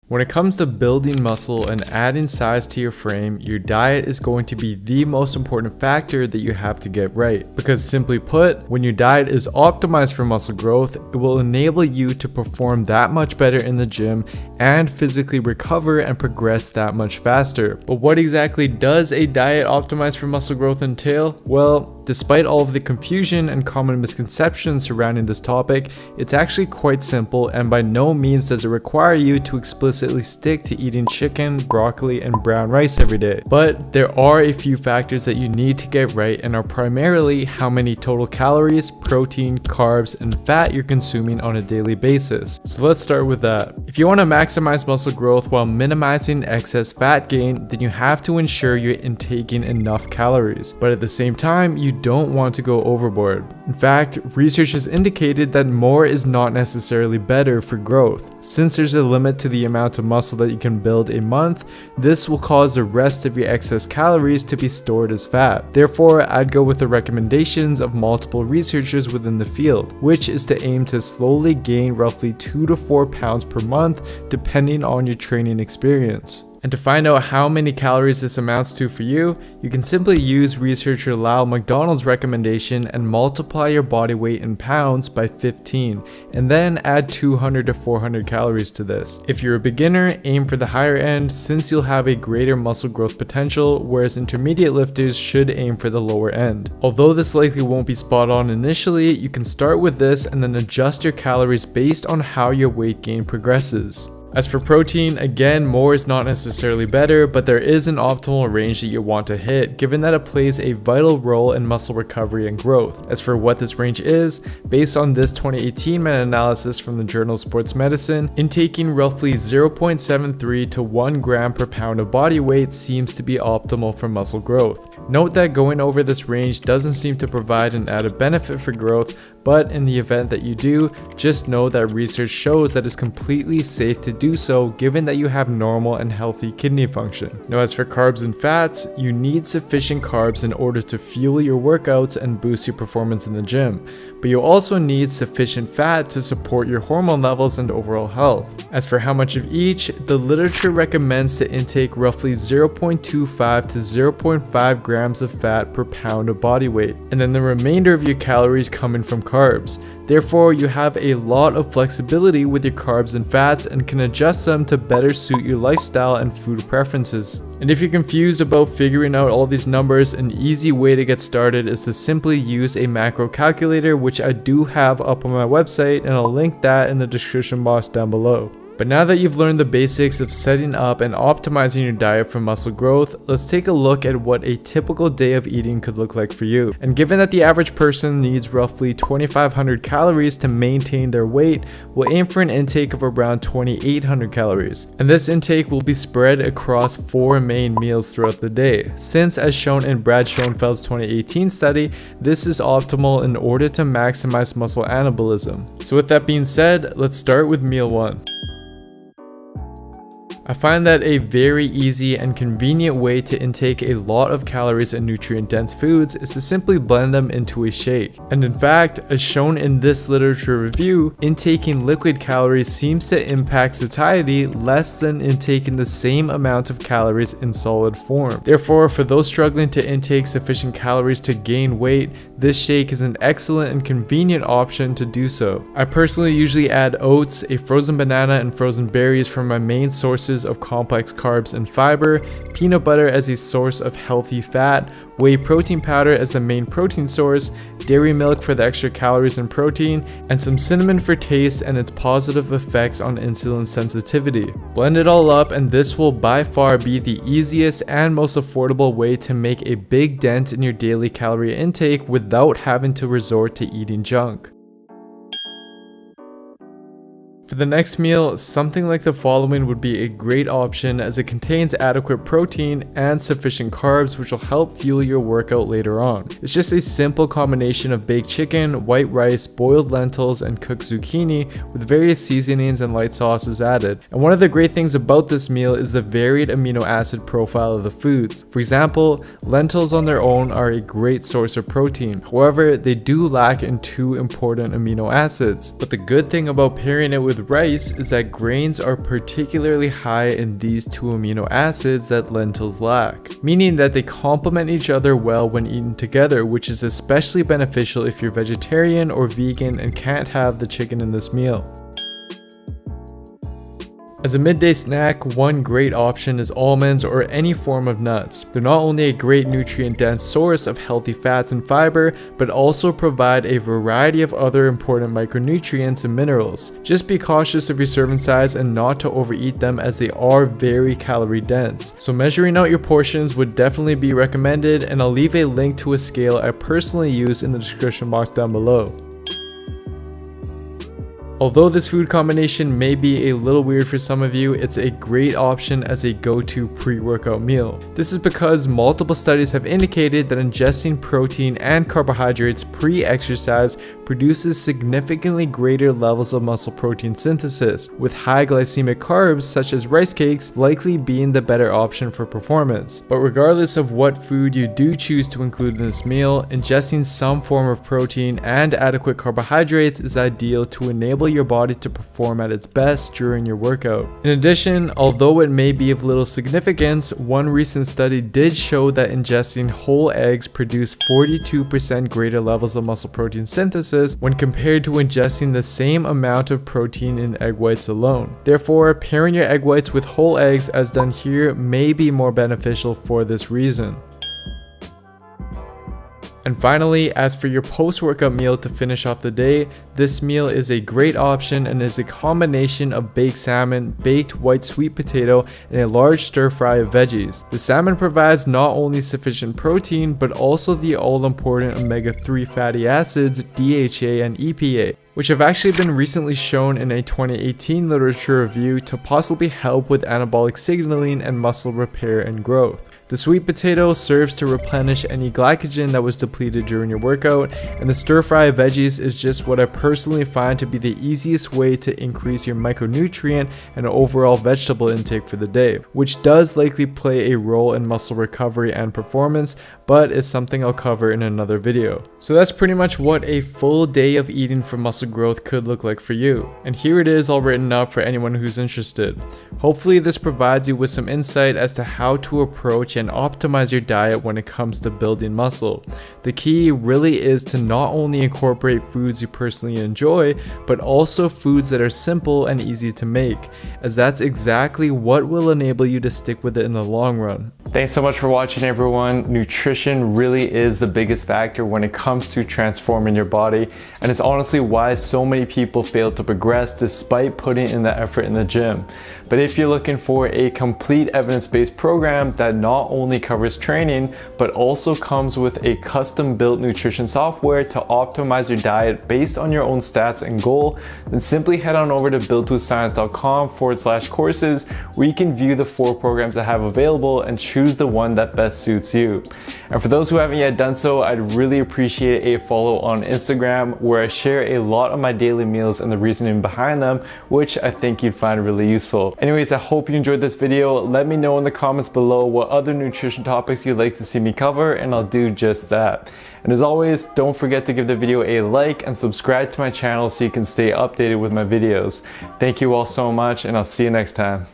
When it comes to building muscle and adding size to your frame, your diet is going to be the most important factor that you have to get right. Because simply put, when your diet is optimized for muscle growth, it will enable you to perform that much better in the gym and physically recover and progress that much faster. But what exactly does a diet optimized for muscle growth entail? Well, despite all of the confusion and common misconceptions surrounding this topic, it's actually quite simple, and by no means does it require you to explicitly stick to eating chicken, broccoli, and brown rice every day. But there are a few factors that you need to get right, and are primarily how many total calories, protein, carbs, and fat you're consuming on a daily basis. So let's start with that. If you want to maximize muscle growth while minimizing excess fat gain, then you have to ensure you're intaking enough calories. But at the same time, you don't want to go overboard. In fact, research has indicated that more is not necessarily better for growth. Since there's a limit to the amount of muscle that you can build a month, this will cause the rest of your excess calories to be stored as fat. Therefore, I'd go with the recommendations of multiple researchers within the field, which is to aim to slowly gain roughly 2 to 4 pounds per month depending on your training experience. And to find out how many calories this amounts to for you, you can simply use researcher Lyle McDonald's recommendation and multiply your body weight in pounds by 15, and then add 200 to 400 calories to this. If you're a beginner, aim for the higher end since you'll have a greater muscle growth potential, whereas intermediate lifters should aim for the lower end. Although this likely won't be spot on initially, you can start with this and then adjust your calories based on how your weight gain progresses. As for protein, again, more is not necessarily better, but there is an optimal range that you want to hit, given that it plays a vital role in muscle recovery and growth. As for what this range is, based on this 2018 meta-analysis from the Journal of Sports Medicine, intaking roughly 0.73 to 1 gram per pound of body weight seems to be optimal for muscle growth. Note that going over this range doesn't seem to provide an added benefit for growth, but in the event that you do, just know that research shows that it's completely safe to do so given that you have normal and healthy kidney function. Now, as for carbs and fats, you need sufficient carbs in order to fuel your workouts and boost your performance in the gym, but you also need sufficient fat to support your hormone levels and overall health. As for how much of each, the literature recommends to intake roughly 0.25 to 0.5 grams of fat per pound of body weight, and then the remainder of your calories coming from carbs. Therefore, you have a lot of flexibility with your carbs and fats and can adjust them to better suit your lifestyle and food preferences. And if you're confused about figuring out all these numbers, an easy way to get started is to simply use a macro calculator, which I do have up on my website, and I'll link that in the description box down below. But now that you've learned the basics of setting up and optimizing your diet for muscle growth, let's take a look at what a typical day of eating could look like for you. And given that the average person needs roughly 2,500 calories to maintain their weight, we'll aim for an intake of around 2,800 calories. And this intake will be spread across 4 main meals throughout the day, since as shown in Brad Schoenfeld's 2018 study, this is optimal in order to maximize muscle anabolism. So with that being said, let's start with meal 1. I find that a very easy and convenient way to intake a lot of calories and nutrient-dense foods is to simply blend them into a shake. And in fact, as shown in this literature review, intaking liquid calories seems to impact satiety less than intaking the same amount of calories in solid form. Therefore, for those struggling to intake sufficient calories to gain weight, this shake is an excellent and convenient option to do so. I personally usually add oats, a frozen banana, and frozen berries for my main sources of complex carbs and fiber, peanut butter as a source of healthy fat, whey protein powder as the main protein source, dairy milk for the extra calories and protein, and some cinnamon for taste and its positive effects on insulin sensitivity. Blend it all up, and this will by far be the easiest and most affordable way to make a big dent in your daily calorie intake without having to resort to eating junk. For the next meal, something like the following would be a great option as it contains adequate protein and sufficient carbs, which will help fuel your workout later on. It's just a simple combination of baked chicken, white rice, boiled lentils, and cooked zucchini with various seasonings and light sauces added. And one of the great things about this meal is the varied amino acid profile of the foods. For example, lentils on their own are a great source of protein. However, they do lack in 2 important amino acids. But the good thing about pairing it with with rice is that grains are particularly high in these two amino acids that lentils lack, meaning that they complement each other well when eaten together, which is especially beneficial if you're vegetarian or vegan and can't have the chicken in this meal. As a midday snack, one great option is almonds or any form of nuts. They're not only a great nutrient-dense source of healthy fats and fiber, but also provide a variety of other important micronutrients and minerals. Just be cautious of your serving size and not to overeat them, as they are very calorie dense. So measuring out your portions would definitely be recommended, and I'll leave a link to a scale I personally use in the description box down below. Although this food combination may be a little weird for some of you, it's a great option as a go-to pre-workout meal. This is because multiple studies have indicated that ingesting protein and carbohydrates pre-exercise produces significantly greater levels of muscle protein synthesis, with high glycemic carbs such as rice cakes likely being the better option for performance. But regardless of what food you do choose to include in this meal, ingesting some form of protein and adequate carbohydrates is ideal to enable your body to perform at its best during your workout. In addition, although it may be of little significance, one recent study did show that ingesting whole eggs produce 42% greater levels of muscle protein synthesis when compared to ingesting the same amount of protein in egg whites alone. Therefore, pairing your egg whites with whole eggs as done here may be more beneficial for this reason. And finally, as for your post-workout meal to finish off the day, this meal is a great option and is a combination of baked salmon, baked white sweet potato, and a large stir fry of veggies. The salmon provides not only sufficient protein, but also the all-important omega-3 fatty acids, DHA and EPA, which have actually been recently shown in a 2018 literature review to possibly help with anabolic signaling and muscle repair and growth. The sweet potato serves to replenish any glycogen that was depleted during your workout, and the stir fry of veggies is just what I personally find to be the easiest way to increase your micronutrient and overall vegetable intake for the day, which does likely play a role in muscle recovery and performance, but is something I'll cover in another video. So that's pretty much what a full day of eating for muscle growth could look like for you. And here it is all written up for anyone who's interested. Hopefully this provides you with some insight as to how to approach and optimize your diet when it comes to building muscle. The key really is to not only incorporate foods you personally enjoy, but also foods that are simple and easy to make, as that's exactly what will enable you to stick with it in the long run. Thanks so much for watching, everyone. Nutrition really is the biggest factor when it comes to transforming your body, and it's honestly why so many people fail to progress despite putting in the effort in the gym. But if you're looking for a complete evidence-based program that not only covers training, but also comes with a custom-built nutrition software to optimize your diet based on your own stats and goal, then simply head on over to buildwithscience.com/courses, where you can view the 4 programs I have available and choose the one that best suits you. And for those who haven't yet done so, I'd really appreciate a follow on Instagram, where I share a lot of my daily meals and the reasoning behind them, which I think you'd find really useful. Anyways, I hope you enjoyed this video. Let me know in the comments below what other nutrition topics you'd like to see me cover, and I'll do just that. And as always, don't forget to give the video a like and subscribe to my channel so you can stay updated with my videos. Thank you all so much, and I'll see you next time.